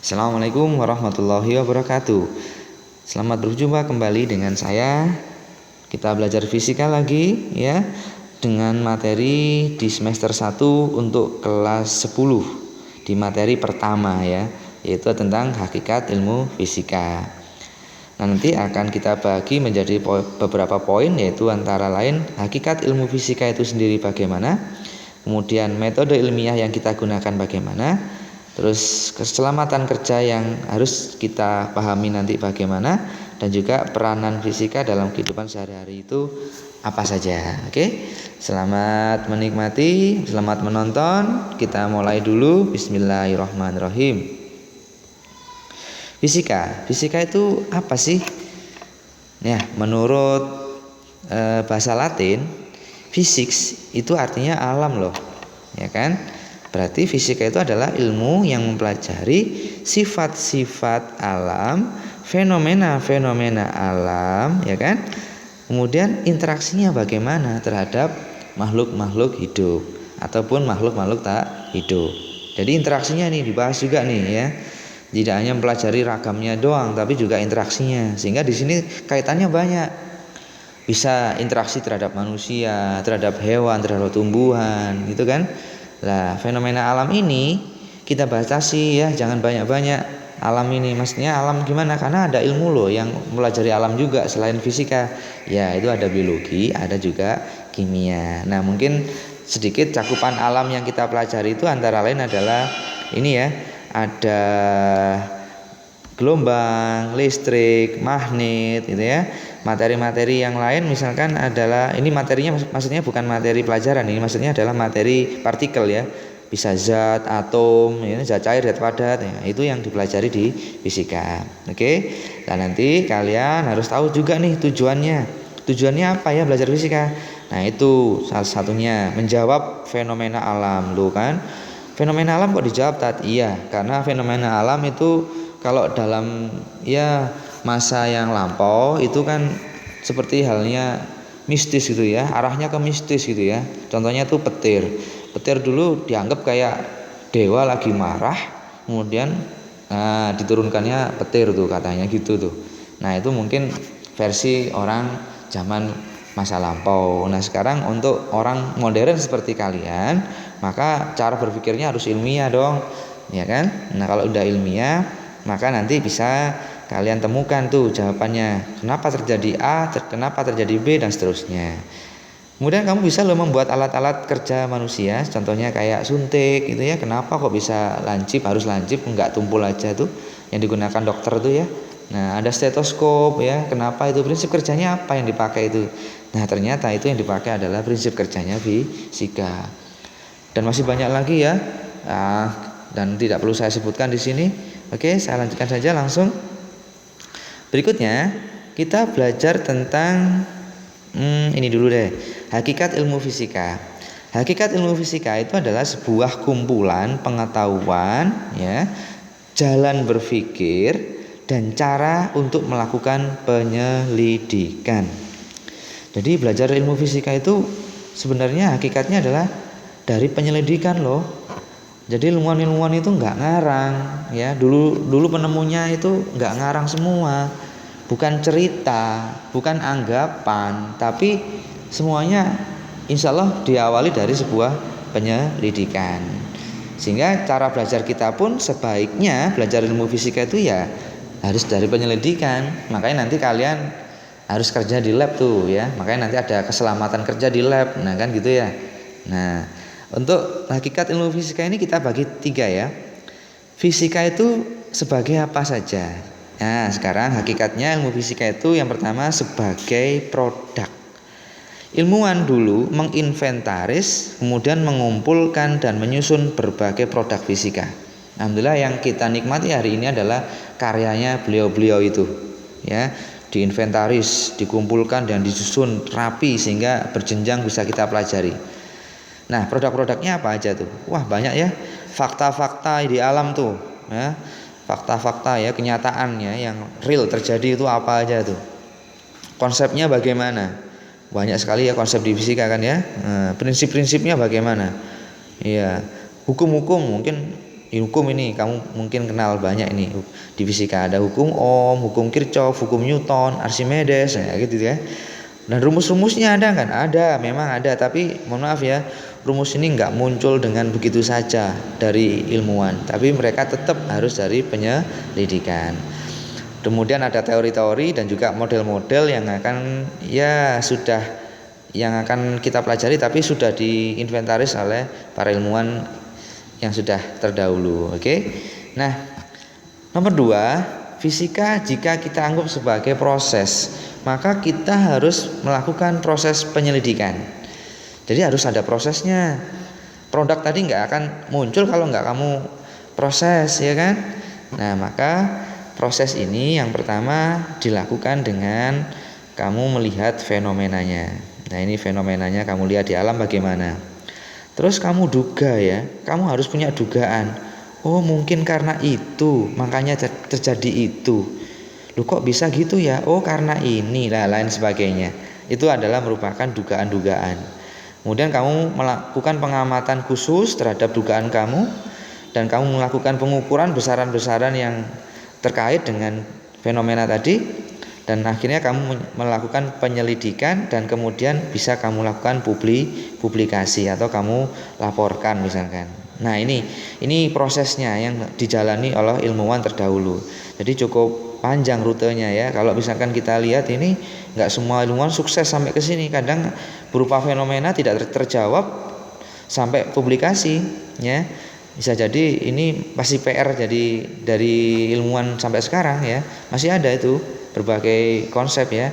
Assalamualaikum warahmatullahi wabarakatuh. Selamat berjumpa kembali dengan saya. Kita belajar fisika lagi ya, dengan materi di semester 1 untuk kelas 10 di materi pertama ya, yaitu tentang hakikat ilmu fisika. Nah, nanti akan kita bagi menjadi beberapa poin, yaitu antara lain hakikat ilmu fisika itu sendiri bagaimana, kemudian metode ilmiah yang kita gunakan bagaimana, terus keselamatan kerja yang harus kita pahami nanti bagaimana, dan juga peranan fisika dalam kehidupan sehari-hari itu apa saja. Oke, selamat menikmati, selamat menonton. Kita mulai dulu. Bismillahirrahmanirrahim. Fisika itu apa sih? Ya, menurut bahasa Latin, physics itu artinya alam loh, ya kan? Berarti fisika itu adalah ilmu yang mempelajari sifat-sifat alam, fenomena-fenomena alam, ya kan? Kemudian interaksinya bagaimana terhadap makhluk-makhluk hidup ataupun makhluk-makhluk tak hidup. Jadi interaksinya nih dibahas juga nih ya. Tidak hanya mempelajari ragamnya doang, tapi juga interaksinya. Sehingga di sini kaitannya banyak. Bisa interaksi terhadap manusia, terhadap hewan, terhadap tumbuhan, gitu kan? Nah, fenomena alam ini kita batasi ya, jangan banyak-banyak alam ini. Maksudnya alam gimana? Karena ada ilmu loh yang mempelajari alam juga selain fisika. Ya, itu ada biologi, ada juga kimia. Nah, mungkin sedikit cakupan alam yang kita pelajari itu antara lain adalah ini ya, ada gelombang, listrik, magnet gitu ya. Materi-materi yang lain misalkan adalah, ini materinya maksudnya bukan materi pelajaran, ini maksudnya adalah materi partikel ya. Bisa zat, atom, ya, zat cair, zat padat ya, itu yang dipelajari di fisika. Oke. Nah, nanti kalian harus tahu juga nih tujuannya. Tujuannya apa ya belajar fisika? Nah, itu salah satunya menjawab fenomena alam loh kan. Fenomena alam kok dijawab Tat? Iya, karena fenomena alam itu kalau dalam ya masa yang lampau itu kan seperti halnya mistis gitu ya, arahnya ke mistis gitu ya. Contohnya tuh petir. Petir dulu dianggap kayak dewa lagi marah, kemudian diturunkannya petir tuh katanya gitu tuh. Nah, itu mungkin versi orang zaman masa lampau. Nah, sekarang untuk orang modern seperti kalian, maka cara berpikirnya harus ilmiah dong, ya kan? Nah, kalau udah ilmiah, maka nanti bisa kalian temukan tuh jawabannya. Kenapa terjadi A, kenapa terjadi B, dan seterusnya. Kemudian kamu bisa loh membuat alat-alat kerja manusia, contohnya kayak suntik gitu ya. Kenapa kok bisa lancip, harus lancip, enggak tumpul aja tuh yang digunakan dokter tuh ya. Nah, ada stetoskop ya. Kenapa itu, prinsip kerjanya apa yang dipakai itu? Nah, ternyata itu yang dipakai adalah prinsip kerjanya fisika. Dan masih banyak lagi ya. Dan tidak perlu saya sebutkan di sini. Oke, saya lanjutkan saja langsung. Berikutnya kita belajar tentang ini dulu deh. Hakikat ilmu fisika. Hakikat ilmu fisika itu adalah sebuah kumpulan pengetahuan ya, jalan berpikir dan cara untuk melakukan penyelidikan. Jadi belajar ilmu fisika itu sebenarnya hakikatnya adalah dari penyelidikan loh. Jadi ilmuwan-ilmuwan itu nggak ngarang ya. Dulu penemunya itu nggak ngarang semua. Bukan cerita, bukan anggapan, tapi semuanya insya Allah diawali dari sebuah penyelidikan. Sehingga cara belajar kita pun sebaiknya belajar ilmu fisika itu ya harus dari penyelidikan. Makanya nanti kalian harus kerja di lab tuh ya. Makanya nanti ada keselamatan kerja di lab. Nah kan gitu ya. Nah, untuk hakikat ilmu fisika ini kita bagi 3 ya. Fisika itu sebagai apa saja? Nah, sekarang hakikatnya ilmu fisika itu yang pertama sebagai produk. Ilmuwan dulu menginventaris, kemudian mengumpulkan dan menyusun berbagai produk fisika. Alhamdulillah yang kita nikmati hari ini adalah karyanya beliau-beliau itu. Ya, diinventaris, dikumpulkan dan disusun rapi sehingga berjenjang bisa kita pelajari. Nah, produk-produknya apa aja tuh? Wah, banyak ya. Fakta-fakta di alam tuh, ya. Fakta-fakta ya, kenyataannya yang real terjadi itu apa aja tuh. Konsepnya bagaimana? Banyak sekali ya konsep di fisika kan ya. Prinsip-prinsipnya bagaimana? Iya. Hukum-hukum mungkin hukum ini kamu mungkin kenal banyak ini di fisika, ada hukum Ohm, hukum Kirchhoff, hukum Newton, Archimedes, ya gitu ya. Dan rumus-rumusnya ada kan? Ada, memang ada, tapi mohon maaf ya, rumus ini nggak muncul dengan begitu saja dari ilmuwan, tapi mereka tetap harus dari penyelidikan. Kemudian ada teori-teori dan juga model-model yang akan yang akan kita pelajari, tapi sudah diinventaris oleh para ilmuwan yang sudah terdahulu. Oke. Nah, nomor 2, fisika jika kita anggap sebagai proses, maka kita harus melakukan proses penyelidikan. Jadi harus ada prosesnya. Produk tadi nggak akan muncul kalau nggak kamu proses, ya kan? Nah, maka proses ini yang pertama dilakukan dengan kamu melihat fenomenanya. Nah, ini fenomenanya kamu lihat di alam bagaimana. Terus kamu duga ya, kamu harus punya dugaan. Oh, mungkin karena itu, makanya terjadi itu. Loh, kok bisa gitu ya? Oh, karena ini, lah lain sebagainya. Itu adalah merupakan dugaan-dugaan. Kemudian kamu melakukan pengamatan khusus terhadap dugaan kamu, dan kamu melakukan pengukuran besaran-besaran yang terkait dengan fenomena tadi, dan akhirnya kamu melakukan penyelidikan dan kemudian bisa kamu lakukan publikasi atau kamu laporkan misalkan. Nah, ini prosesnya yang dijalani oleh ilmuwan terdahulu. Jadi cukup panjang rutenya ya. Kalau misalkan kita lihat ini nggak semua ilmuwan sukses sampai ke sini. Kadang berupa fenomena tidak terjawab sampai publikasi ya. Bisa jadi ini pasti PR jadi dari ilmuwan sampai sekarang ya. Masih ada itu berbagai konsep ya.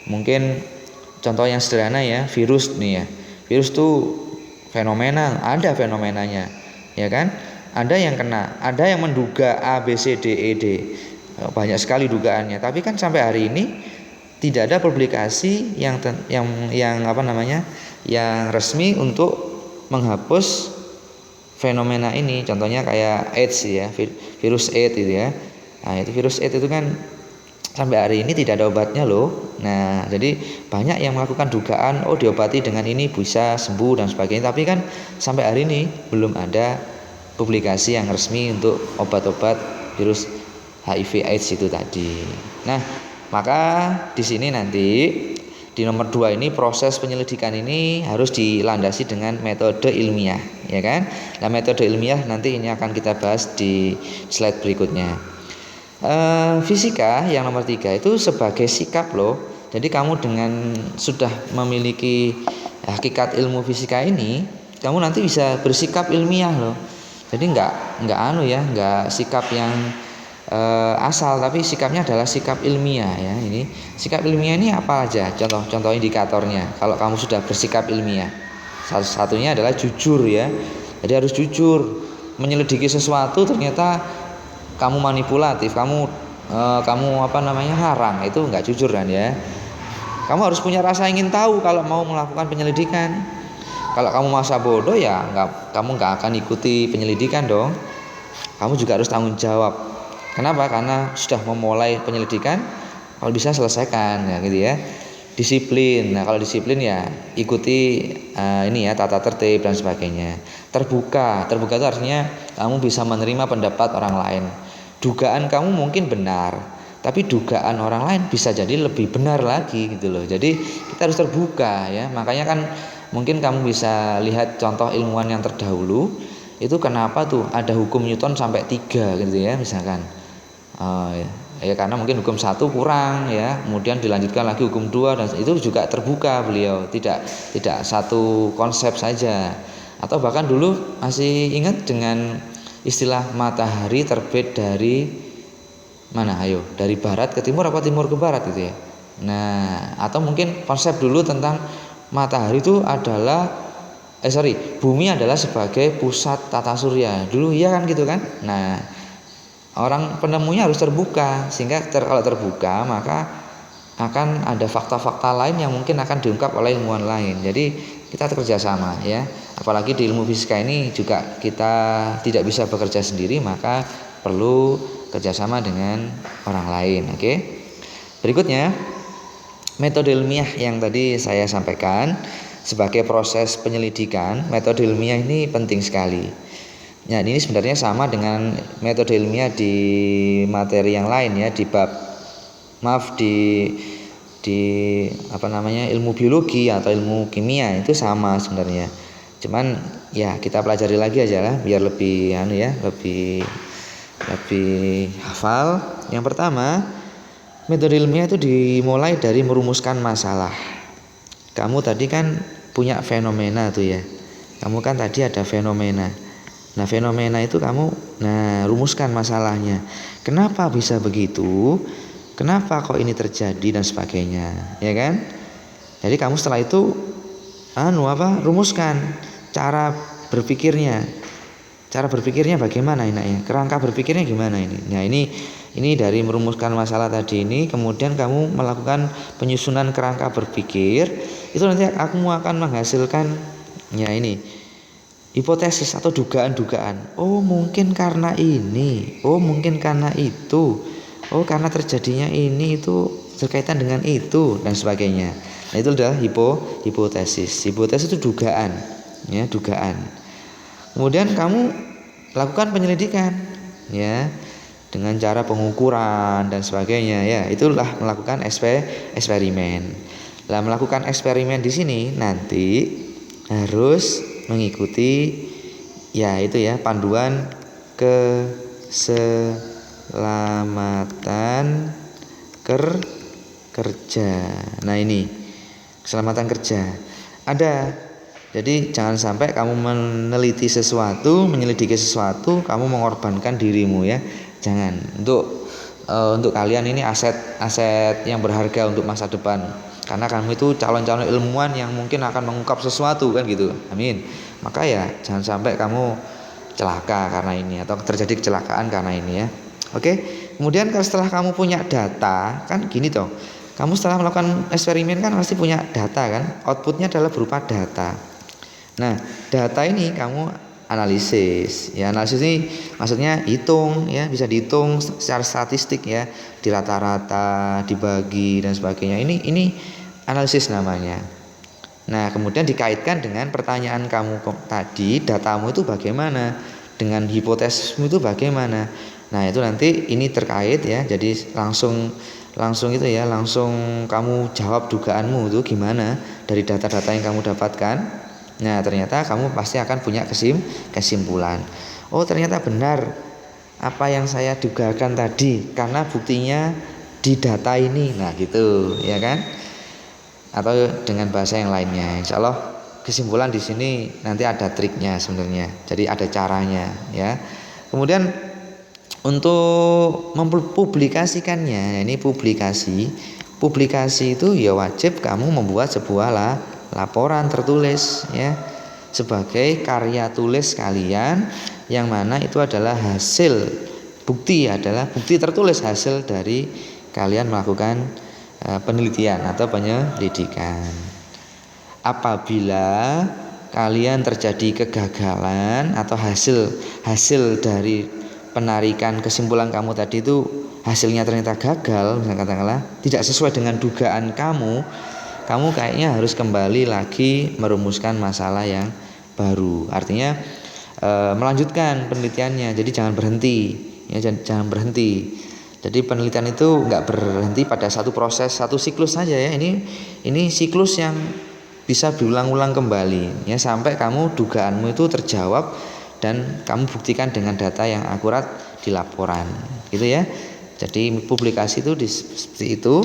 Mungkin contoh yang sederhana ya, virus nih ya. Virus tuh fenomenal, ada fenomenanya, ya kan? Ada yang kena, ada yang menduga A, B, C, D, E, D. Banyak sekali dugaannya. Tapi kan sampai hari ini tidak ada publikasi yang yang resmi untuk menghapus fenomena ini. Contohnya kayak AIDS ya, virus AIDS itu ya. Nah, itu virus AIDS itu kan sampai hari ini tidak ada obatnya loh. Nah, jadi banyak yang melakukan dugaan, oh diobati dengan ini bisa sembuh dan sebagainya. Tapi kan sampai hari ini belum ada publikasi yang resmi untuk obat-obat virus HIV AIDS itu tadi. Nah, maka di sini nanti di nomor 2 ini proses penyelidikan ini harus dilandasi dengan metode ilmiah, ya kan? Nah, metode ilmiah nanti ini akan kita bahas di slide berikutnya. Fisika yang nomor 3 itu sebagai sikap loh. Jadi kamu dengan sudah memiliki hakikat ilmu fisika ini, kamu nanti bisa bersikap ilmiah loh. Jadi nggak sikap yang asal, tapi sikapnya adalah sikap ilmiah ya. Ini sikap ilmiah ini apa aja? Contoh indikatornya. Kalau kamu sudah bersikap ilmiah, salah satunya adalah jujur ya. Jadi harus jujur. Menyelidiki sesuatu ternyata kamu manipulatif, kamu ngarang, itu nggak jujur kan ya. Kamu harus punya rasa ingin tahu kalau mau melakukan penyelidikan. Kalau kamu masa bodoh ya kamu nggak akan ikuti penyelidikan dong. Kamu juga harus tanggung jawab. Kenapa? Karena sudah memulai penyelidikan, kalau bisa selesaikan ya gitu ya. Disiplin. Nah, kalau disiplin ya ikuti tata tertib dan sebagainya. Terbuka itu artinya kamu bisa menerima pendapat orang lain. Dugaan kamu mungkin benar, tapi dugaan orang lain bisa jadi lebih benar lagi gitu loh. Jadi kita harus terbuka ya. Makanya kan mungkin kamu bisa lihat contoh ilmuwan yang terdahulu itu kenapa tuh ada hukum Newton sampai 3 gitu ya misalkan. Ya karena mungkin hukum 1 kurang ya, kemudian dilanjutkan lagi hukum 2 dan itu juga terbuka beliau, tidak satu konsep saja. Atau bahkan dulu masih ingat dengan istilah matahari terbit dari mana? Ayo, dari barat ke timur apa timur ke barat gitu ya. Nah, atau mungkin konsep dulu tentang matahari itu adalah bumi adalah sebagai pusat tata surya. Dulu iya kan gitu kan? Nah, orang penemunya harus terbuka sehingga kalau terbuka maka akan ada fakta-fakta lain yang mungkin akan diungkap oleh ilmuwan lain. Jadi kita kerjasama ya. Apalagi di ilmu fisika ini juga kita tidak bisa bekerja sendiri, maka perlu kerjasama dengan orang lain. Oke. Berikutnya metode ilmiah yang tadi saya sampaikan sebagai proses penyelidikan. Metode ilmiah ini penting sekali. Ya, ini sebenarnya sama dengan metode ilmiah di materi yang lain ya, di bab di apa namanya, ilmu biologi atau ilmu kimia itu sama sebenarnya. Cuman ya kita pelajari lagi aja lah biar lebih lebih hafal. Yang pertama, metode ilmiah itu dimulai dari merumuskan masalah. Kamu tadi kan punya fenomena tuh ya. Kamu kan tadi ada fenomena. Nah, fenomena itu kamu rumuskan masalahnya. Kenapa bisa begitu? Kenapa kok ini terjadi dan sebagainya, ya kan? Jadi kamu setelah itu rumuskan cara berpikirnya. Cara berpikirnya bagaimana enaknya? Kerangka berpikirnya gimana ini? Nah, ini dari merumuskan masalah tadi ini, kemudian kamu melakukan penyusunan kerangka berpikir. Itu nanti aku akan menghasilkan ya ini hipotesis atau dugaan-dugaan. Oh, mungkin karena ini. Oh, mungkin karena itu. Oh, karena terjadinya ini itu berkaitan dengan itu dan sebagainya. Nah, itu adalah hipotesis. Hipotesis itu dugaan, ya, dugaan. Kemudian kamu lakukan penyelidikan, ya, dengan cara pengukuran dan sebagainya, ya. Itulah melakukan eksperimen. Nah, melakukan eksperimen di sini nanti harus mengikuti ya itu ya panduan keselamatan kerja. Nah, ini keselamatan kerja ada. Jadi jangan sampai kamu meneliti sesuatu, menyelidiki sesuatu, kamu mengorbankan dirimu ya. Jangan. Untuk kalian ini aset yang berharga untuk masa depan. Karena kamu itu calon-calon ilmuwan yang mungkin akan mengungkap sesuatu kan gitu. Amin. Maka ya jangan sampai kamu celaka karena ini atau terjadi kecelakaan karena ini ya. Oke. Kemudian setelah kamu punya data, kan gini toh. Kamu setelah melakukan eksperimen kan pasti punya data kan. Outputnya adalah berupa data. Nah, data ini kamu analisis. Ya, analisis ini maksudnya hitung ya, bisa dihitung secara statistik ya, di rata-rata, dibagi dan sebagainya. Ini analisis namanya. Nah, kemudian dikaitkan dengan pertanyaan kamu tadi, datamu itu bagaimana? Dengan hipotesismu itu bagaimana? Nah, itu nanti ini terkait ya. Jadi langsung itu ya, langsung kamu jawab dugaanmu itu gimana dari data-data yang kamu dapatkan. Nah, ternyata kamu pasti akan punya kesimpulan. Oh, ternyata benar apa yang saya dugakan tadi karena buktinya di data ini. Nah, gitu, ya kan? Atau dengan bahasa yang lainnya. Insya Allah kesimpulan di sini nanti ada triknya sebenarnya. Jadi ada caranya, ya. Kemudian untuk mempublikasikannya, ini publikasi itu ya wajib kamu membuat sebuah laporan tertulis ya sebagai karya tulis kalian yang mana itu adalah hasil bukti tertulis hasil dari kalian melakukan penelitian atau penyelidikan. Apabila kalian terjadi kegagalan atau hasil dari penarikan kesimpulan kamu tadi itu hasilnya ternyata gagal, misalnya katakanlah tidak sesuai dengan dugaan kamu kayaknya harus kembali lagi merumuskan masalah yang baru. Artinya melanjutkan penelitiannya. Jadi jangan berhenti. Ya, jangan berhenti. Jadi penelitian itu nggak berhenti pada satu proses, satu siklus saja ya. Ini siklus yang bisa diulang-ulang kembali ya sampai kamu dugaanmu itu terjawab dan kamu buktikan dengan data yang akurat di laporan. Gitu ya. Jadi publikasi itu seperti itu.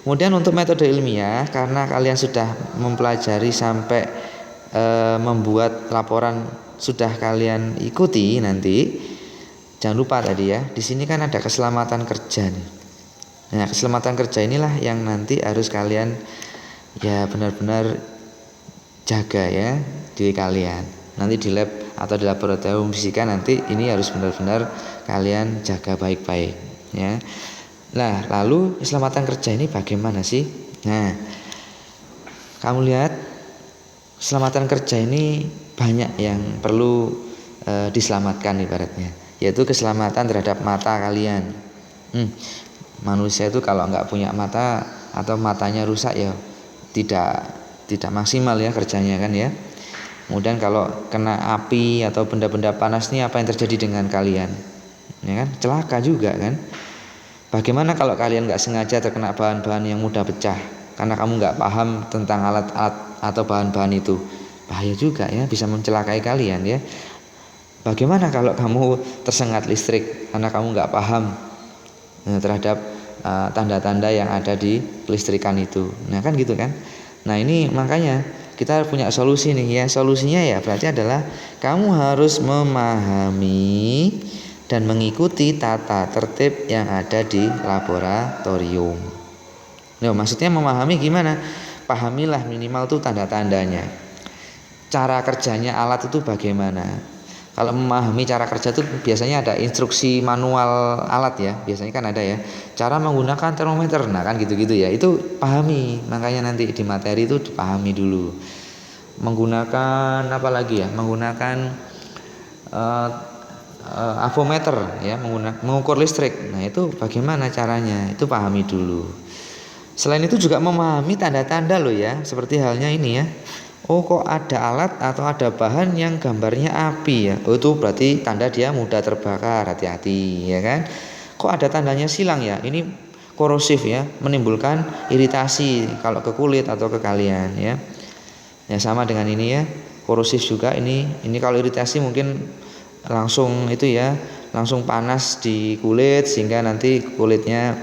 Kemudian untuk metode ilmiah, karena kalian sudah mempelajari sampai membuat laporan sudah kalian ikuti nanti, jangan lupa tadi ya, di sini kan ada keselamatan kerja nih. Nah, keselamatan kerja inilah yang nanti harus kalian ya benar-benar jaga ya diri kalian. Nanti di lab atau di laboratorium fisika nanti ini harus benar-benar kalian jaga baik-baik ya. Nah, lalu keselamatan kerja ini bagaimana sih? Nah, kamu lihat keselamatan kerja ini banyak yang perlu diselamatkan ibaratnya, yaitu keselamatan terhadap mata kalian. Manusia itu kalau nggak punya mata atau matanya rusak ya tidak maksimal ya kerjanya kan ya. Kemudian kalau kena api atau benda-benda panas ini apa yang terjadi dengan kalian? Ya kan, celaka juga kan. Bagaimana kalau kalian nggak sengaja terkena bahan-bahan yang mudah pecah karena kamu nggak paham tentang alat-alat atau bahan-bahan itu? Bahaya juga ya, bisa mencelakai kalian ya. Bagaimana kalau kamu tersengat listrik karena kamu nggak paham terhadap tanda-tanda yang ada di kelistrikan itu? Nah kan gitu kan. Nah ini makanya kita punya solusi nih ya. Solusinya ya berarti adalah kamu harus memahami dan mengikuti tata tertib yang ada di laboratorium. Nah, maksudnya memahami gimana? Pahamilah minimal tuh tanda-tandanya. Cara kerjanya alat itu bagaimana? Kalau memahami cara kerja itu biasanya ada instruksi manual alat ya. Biasanya kan ada ya. Cara menggunakan termometer. Nah, kan gitu-gitu ya. Itu pahami. Makanya nanti di materi itu dipahami dulu. Menggunakan apa lagi ya? Menggunakan avometer ya, mengukur listrik. Nah, itu bagaimana caranya? Itu pahami dulu. Selain itu juga memahami tanda-tanda loh ya, seperti halnya ini ya. Oh, kok ada alat atau ada bahan yang gambarnya api ya. Oh, itu berarti tanda dia mudah terbakar, hati-hati ya kan. Kok ada tandanya silang ya. Ini korosif ya, menimbulkan iritasi kalau ke kulit atau ke kalian ya. Ya sama dengan ini ya. Korosif juga ini kalau iritasi mungkin langsung itu ya, langsung panas di kulit sehingga nanti kulitnya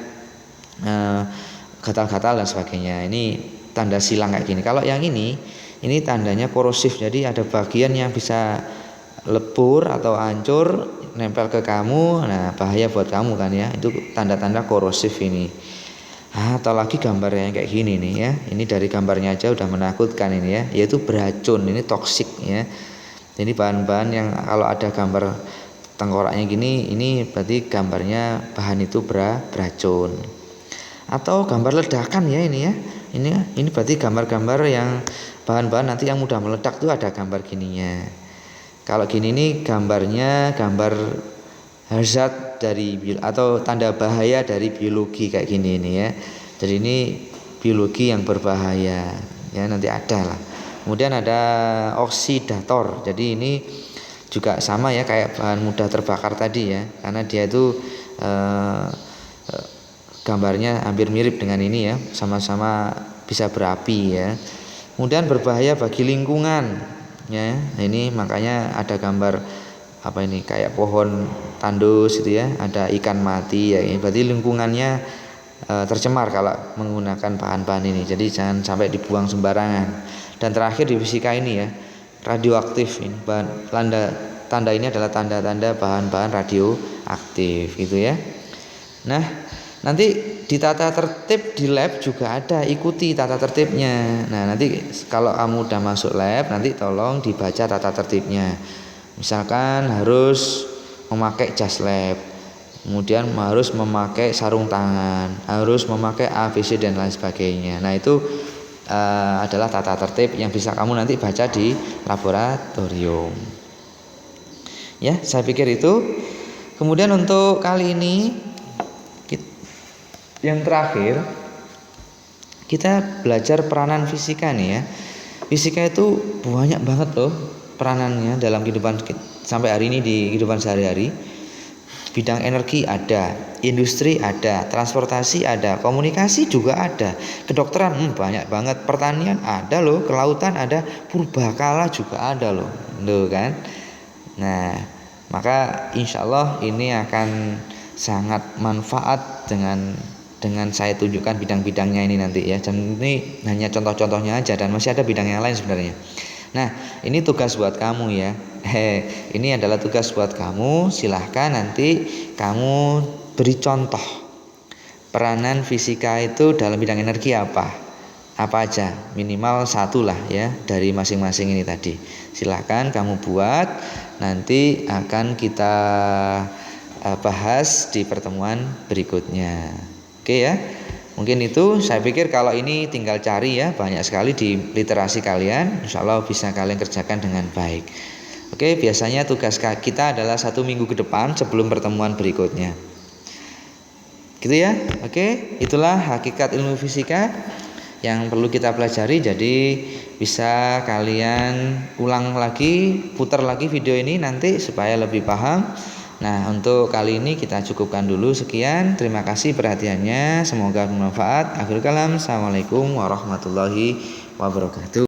gatal-gatal dan sebagainya. Ini tanda silang kayak gini. Kalau yang ini tandanya korosif. Jadi ada bagian yang bisa lebur atau hancur nempel ke kamu. Nah, bahaya buat kamu kan ya. Itu tanda-tanda korosif ini. Atau lagi gambarnya kayak gini nih ya. Ini dari gambarnya aja udah menakutkan ini ya. Yaitu beracun, ini toksik ya. Jadi bahan-bahan yang kalau ada gambar tengkoraknya gini, ini berarti gambarnya bahan itu beracun. Atau gambar ledakan ya ini ya. Ini berarti gambar-gambar yang bahan-bahan nanti yang mudah meledak tuh ada gambar gininya. Kalau gini nih gambarnya gambar hazard dari atau tanda bahaya dari biologi kayak gini ini ya. Jadi ini biologi yang berbahaya ya, nanti ada lah. Kemudian ada oksidator. Jadi ini juga sama ya kayak bahan mudah terbakar tadi ya, karena dia itu gambarnya hampir mirip dengan ini ya, sama-sama bisa berapi ya. Kemudian berbahaya bagi lingkungan ya. Ini makanya ada gambar apa ini kayak pohon tandus gitu ya, ada ikan mati ya. Ini berarti lingkungannya tercemar kalau menggunakan bahan-bahan ini. Jadi jangan sampai dibuang sembarangan. Dan terakhir di fisika ini ya, radioaktif ini tanda ini adalah tanda-tanda bahan-bahan radioaktif gitu ya. Nah, nanti di tata tertib di lab juga ada, ikuti tata tertibnya. Nah, nanti kalau kamu udah masuk lab, nanti tolong dibaca tata tertibnya. Misalkan harus memakai jas lab, kemudian harus memakai sarung tangan, harus memakai ABC dan lain sebagainya. Nah, itu adalah tata tertib yang bisa kamu nanti baca di laboratorium. Ya, saya pikir itu. Kemudian untuk kali ini yang terakhir kita belajar peranan fisika nih ya. Fisika itu banyak banget loh peranannya dalam kehidupan sampai hari ini, di kehidupan sehari-hari. Bidang energi ada, industri ada, transportasi ada, komunikasi juga ada, kedokteran banyak banget, pertanian ada loh, kelautan ada, purbakala juga ada loh kan. Nah, maka insya Allah ini akan sangat manfaat dengan saya tunjukkan bidang-bidangnya ini nanti ya. Dan ini hanya contoh-contohnya aja, dan masih ada bidang yang lain sebenarnya. Nah, ini tugas buat kamu ya. Ini adalah tugas buat kamu. Silahkan nanti kamu beri contoh peranan fisika itu dalam bidang energi apa aja, minimal satu lah ya dari masing-masing ini tadi. Silahkan kamu buat, nanti akan kita bahas di pertemuan berikutnya. Oke ya. Mungkin itu, saya pikir kalau ini tinggal cari ya, banyak sekali di literasi kalian, insya Allah bisa kalian kerjakan dengan baik. Oke, biasanya tugas kita adalah 1 minggu ke depan sebelum pertemuan berikutnya. Gitu ya. Oke, itulah hakikat ilmu fisika. yang perlu kita pelajari. Jadi bisa kalian ulang lagi, putar lagi video ini nanti supaya lebih paham. Nah, untuk kali ini kita cukupkan dulu sekian. Terima kasih perhatiannya, semoga bermanfaat. Akhirul kalam, assalamualaikum warahmatullahi wabarakatuh.